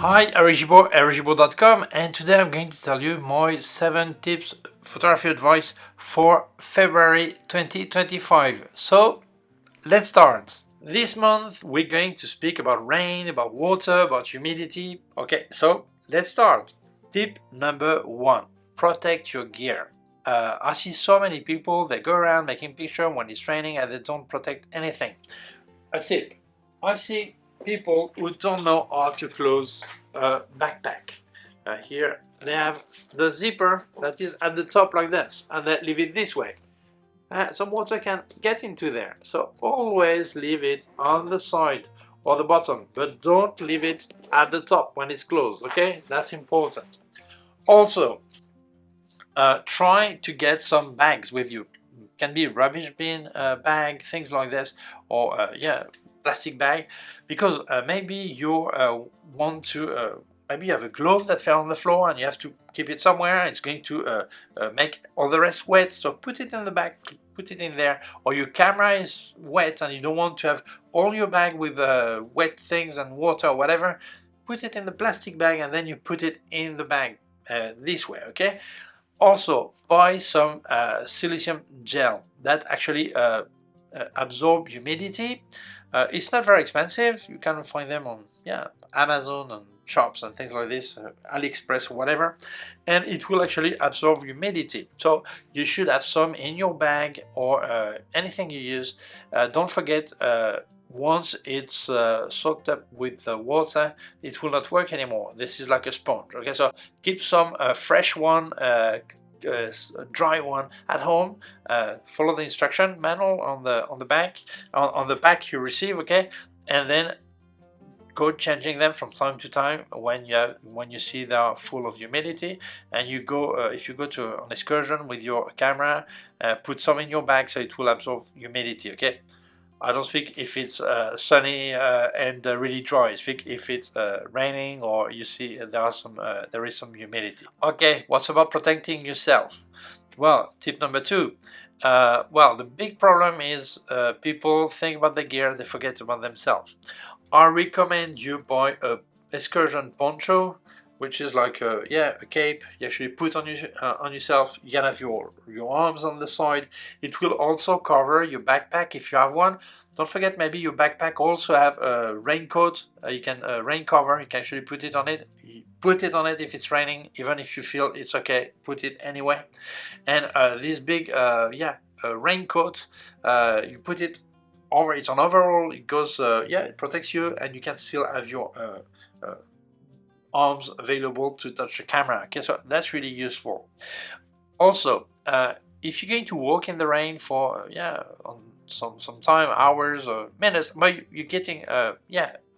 Hi, Gibaud, Gibaud.com, and today I'm going to tell you my 7 tips photography advice for February 2025. So, let's start. This month we're going to speak about rain, about water, about humidity. Okay, so let's start. Tip number 1, protect your gear. I see so many people, they go around making pictures when it's raining and they don't protect anything. A tip, I see people who don't know how to close a backpack. Here they have the zipper that is at the top like this, and they leave it this way. Some water can get into there, so always leave it on the side or the bottom, but don't leave it at the top when it's closed, okay? That's important. Also, try to get some bags with you. Can be rubbish bin bag, things like this, or yeah, plastic bag, because maybe you want to maybe you have a glove that fell on the floor and you have to keep it somewhere. It's going to make all the rest wet, so put it in the bag, put it in there. Or your camera is wet and you don't want to have all your bag with wet things and water or whatever. Put it in the plastic bag and then you put it in the bag this way, okay? Also, buy some silicone gel that actually absorb humidity. It's not very expensive. You can find them on Amazon and shops and things like this, AliExpress or whatever, and it will actually absorb humidity. So you should have some in your bag or anything you use. Don't forget, once it's soaked up with water, it will not work anymore. This is like a sponge. Okay, so keep some fresh one, dry one at home. Follow the instruction manual on the back, on the pack you receive. Okay, and then go changing them from time to time when you see they are full of humidity. And you go if you go to an excursion with your camera, put some in your bag so it will absorb humidity. Okay. I don't speak if it's sunny and really dry. I speak if it's raining or you see there is some humidity. Okay, what's about protecting yourself? Well, tip number 2. Well, the big problem is people think about the gear, they forget about themselves. I recommend you buy a excursion poncho, which is like a cape you actually put on yourself. You can have your arms on the side. It will also cover your backpack if you have one. Don't forget, maybe your backpack also have a raincoat. You can rain cover. You can actually put it on it. Put it on it if it's raining, even if you feel it's okay. Put it anyway. And this big raincoat, you put it over. It's an overall. It goes it protects you, and you can still have your arms available to touch the camera. Okay, so that's really useful. Also, if you're going to walk in the rain for on some time, hours or minutes, but you're getting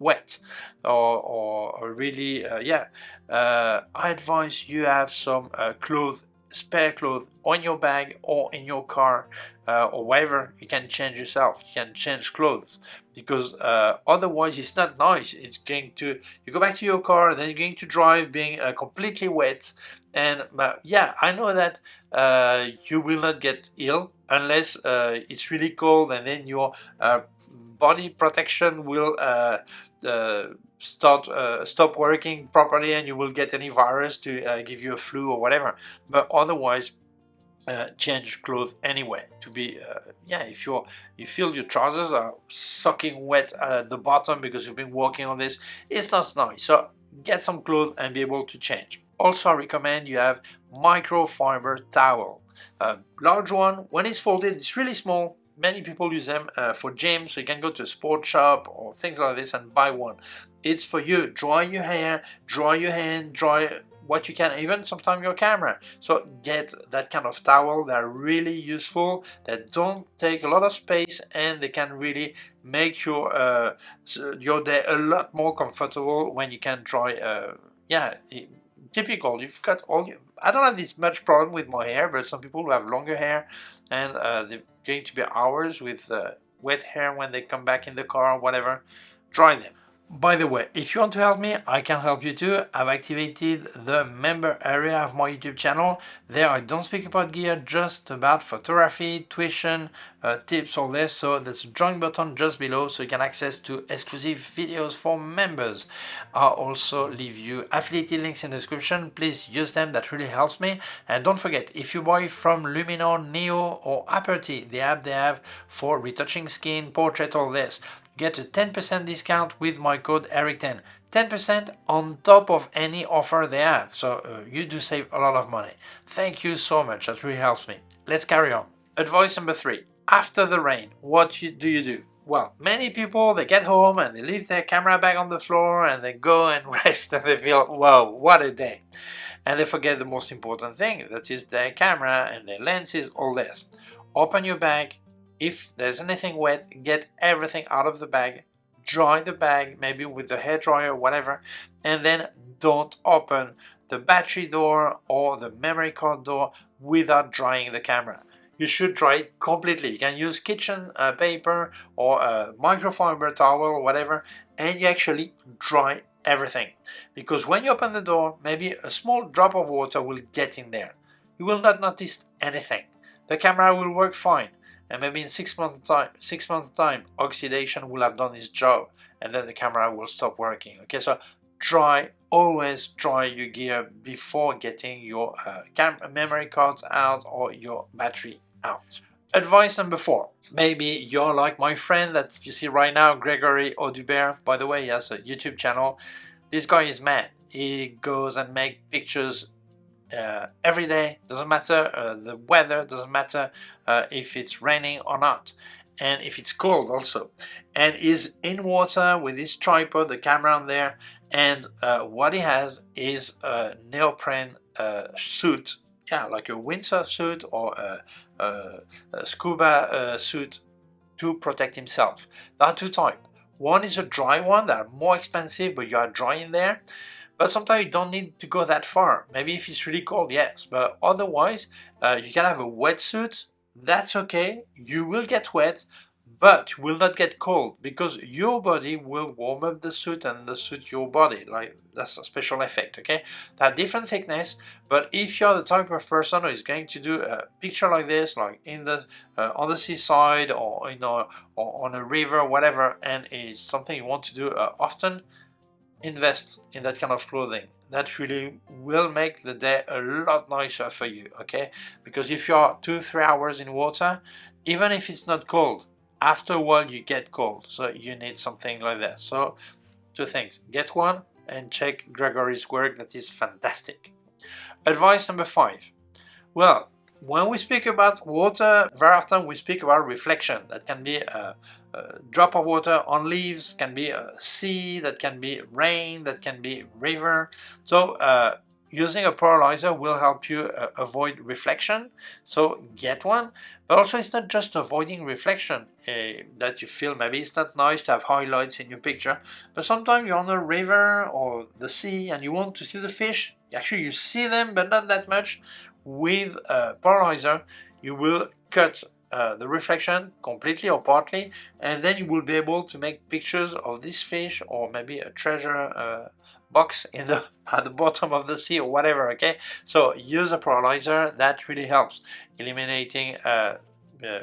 wet or really I advise you have some spare clothes on your bag or in your car or wherever you can change yourself. You can change clothes, because otherwise it's not nice. It's going to, you go back to your car and then you're going to drive being completely wet. And I know that you will not get ill unless it's really cold, and then your body protection will stop working properly, and you will get any virus to give you a flu or whatever. But otherwise, change clothes anyway to be if you feel your trousers are soaking wet at the bottom because you've been working on this, it's not nice. So get some clothes and be able to change. Also, I recommend you have microfiber towel. Large one, when it's folded, it's really small. Many people use them for gym, so you can go to a sports shop or things like this and buy one. It's for you. Dry your hair, dry your hand, dry what you can, even sometimes your camera. So get that kind of towel. They're really useful. They don't take a lot of space, and they can really make your day a lot more comfortable when you can dry. Typical. You've got I don't have this much problem with my hair, but some people who have longer hair, and they're going to be hours with wet hair when they come back in the car or whatever, dry them. By the way, if you want to help me, I can help you too. I've activated the member area of my YouTube channel. There I don't speak about gear, just about photography, tuition, tips all this. So there's a join button just below, so you can access to exclusive videos for members. I'll also leave you affiliated links in the description. Please use them, that really helps me. And don't forget, if you buy from Luminar, Neo or Aperty, the app they have for retouching skin, portrait, all this, get a 10% discount with my code ERIC10. 10% on top of any offer they have. So you do save a lot of money. Thank you so much. That really helps me. Let's carry on. Advice number 3. After the rain, what do you do? Well, many people, they get home and they leave their camera bag on the floor and they go and rest and they feel, whoa, what a day. And they forget the most important thing, that is their camera and their lenses, all this. Open your bag. If there's anything wet, get everything out of the bag. Dry the bag, maybe with the hairdryer, whatever, and then don't open the battery door or the memory card door without drying the camera. You should dry it completely. You can use kitchen paper or a microfiber towel or whatever, and you actually dry everything. Because when you open the door, maybe a small drop of water will get in there. You will not notice anything. The camera will work fine. And maybe in 6 months time, oxidation will have done its job, and then the camera will stop working. Okay, so always dry your gear before getting your memory cards out or your battery out. Advice number 4. Maybe you're like my friend that you see right now, Gregory Audubert. By the way, he has a YouTube channel. This guy is mad. He goes and makes pictures every day, doesn't matter the weather, doesn't matter if it's raining or not, and if it's cold also, and is in water with his tripod, the camera on there, and what he has is a neoprene suit, yeah, like a windsurf suit or a scuba suit to protect himself. There are 2 types. One is a dry one that are more expensive, but you are dry in there. But sometimes you don't need to go that far. Maybe if it's really cold, yes. But otherwise, you can have a wetsuit. That's okay. You will get wet, but you will not get cold because your body will warm up the suit and the suit your body. Like, that's a special effect, okay? They have different thickness, but if you're the type of person who is going to do a picture like this, like in the on the seaside or or on a river, whatever, and it's something you want to do often, invest in that kind of clothing. That really will make the day a lot nicer for you, okay? Because if you're 2-3 hours in water, even if it's not cold, after a while you get cold, so you need something like that. So 2 things, get one and check Gregory's work, that is fantastic. Advice number 5. Well, when we speak about water, very often we speak about reflection. That can be a drop of water on leaves, can be a sea, that can be rain, that can be river. So using a polarizer will help you avoid reflection. So get one. But also it's not just avoiding reflection that you feel maybe it's not nice to have highlights in your picture. But sometimes you're on a river or the sea and you want to see the fish. Actually you see them but not that much. With a polarizer you will cut the reflection completely or partly, and then you will be able to make pictures of this fish or maybe a treasure box in at the bottom of the sea or whatever, okay? So use a polarizer, that really helps eliminating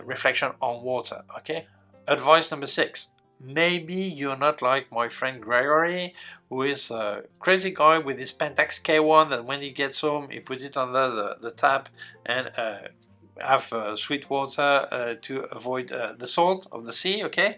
reflection on water, okay? Advice number 6. Maybe you're not like my friend Gregory, who is a crazy guy with his Pentax K1 that when he gets home he puts it under the tap and have sweet water to avoid the salt of the sea, okay?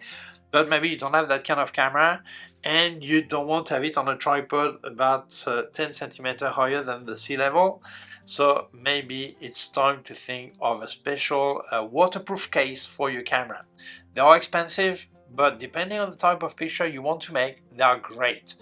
But maybe you don't have that kind of camera and you don't want to have it on a tripod about 10 centimeters higher than the sea level. So maybe it's time to think of a special waterproof case for your camera. They are expensive, but depending on the type of picture you want to make, they are great.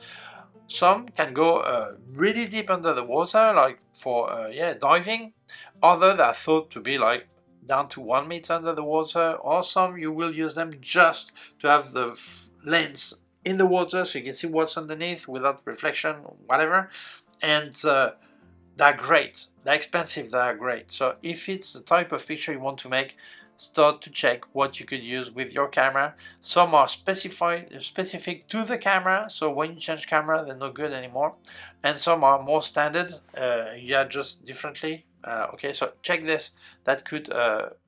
Some can go really deep under the water, like for diving. Others are thought to be like down to 1 meter under the water, or some you will use them just to have the lens in the water so you can see what's underneath without reflection, whatever. And they're great. They're expensive, they're great. So if it's the type of picture you want to make, start to check what you could use with your camera. Some are specific to the camera, so when you change camera they're not good anymore, and some are more standard, you adjust differently Okay, so check this. That could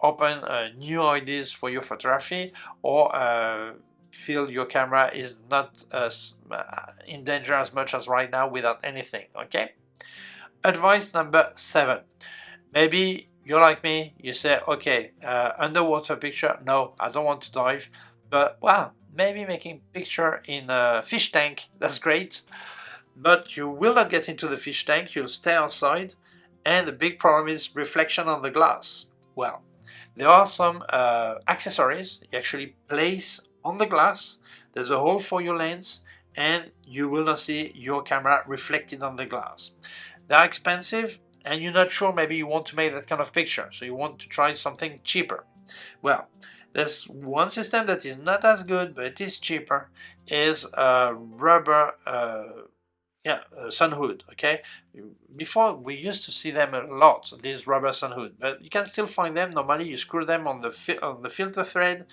open new ideas for your photography, or feel your camera is not in danger as much as right now without anything. Okay. Advice number 7. Maybe you're like me, you say, okay, underwater picture, no, I don't want to dive, but well, maybe making picture in a fish tank, that's great, but you will not get into the fish tank, you'll stay outside, and the big problem is reflection on the glass. Well, there are some accessories you actually place on the glass, there's a hole for your lens, and you will not see your camera reflected on the glass. They're expensive, and you're not sure, maybe you want to make that kind of picture, so you want to try something cheaper. Well, there's one system that is not as good, but it is cheaper, is a rubber sun hood. Okay, before we used to see them a lot, these rubber sun hood, but you can still find them. Normally you screw them on the filter thread,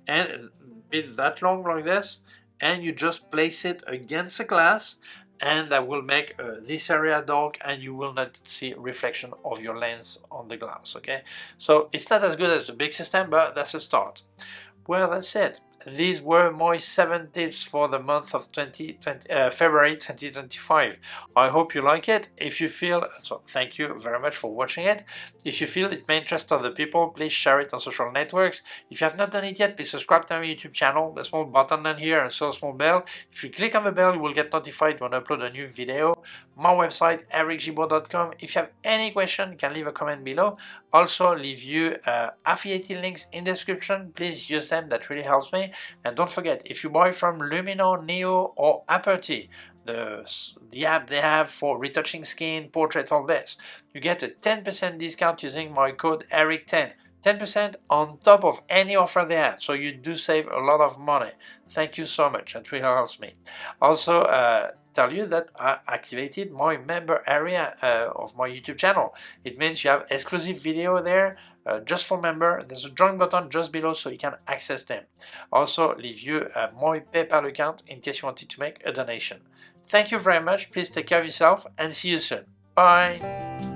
and build that long like this, and you just place it against the glass, and that will make this area dark, and you will not see reflection of your lens on the glass. Okay, so it's not as good as the big system, but that's a start. Well, that's it. These were my 7 tips for the month of February 2025. I hope you like it. If you feel, so thank you very much for watching it. If you feel it may interest other people, please share it on social networks. If you have not done it yet, please subscribe to my YouTube channel. The small button down here and so small bell. If you click on the bell, you will get notified when I upload a new video. My website, ericgibaud.com. If you have any question, you can leave a comment below. Also, leave you affiliated links in the description. Please use them, that really helps me. And don't forget, if you buy from Luminar, Neo, or Aperty, the app they have for retouching skin, portrait, all this, you get a 10% discount using my code ERIC10. 10% on top of any offer they have, so you do save a lot of money. Thank you so much, that really helps me. Also, tell you that I activated my member area of my YouTube channel. It means you have exclusive video there just for member. There's a join button just below so you can access them. Also, leave you my PayPal account in case you wanted to make a donation. Thank you very much. Please take care of yourself and see you soon. Bye.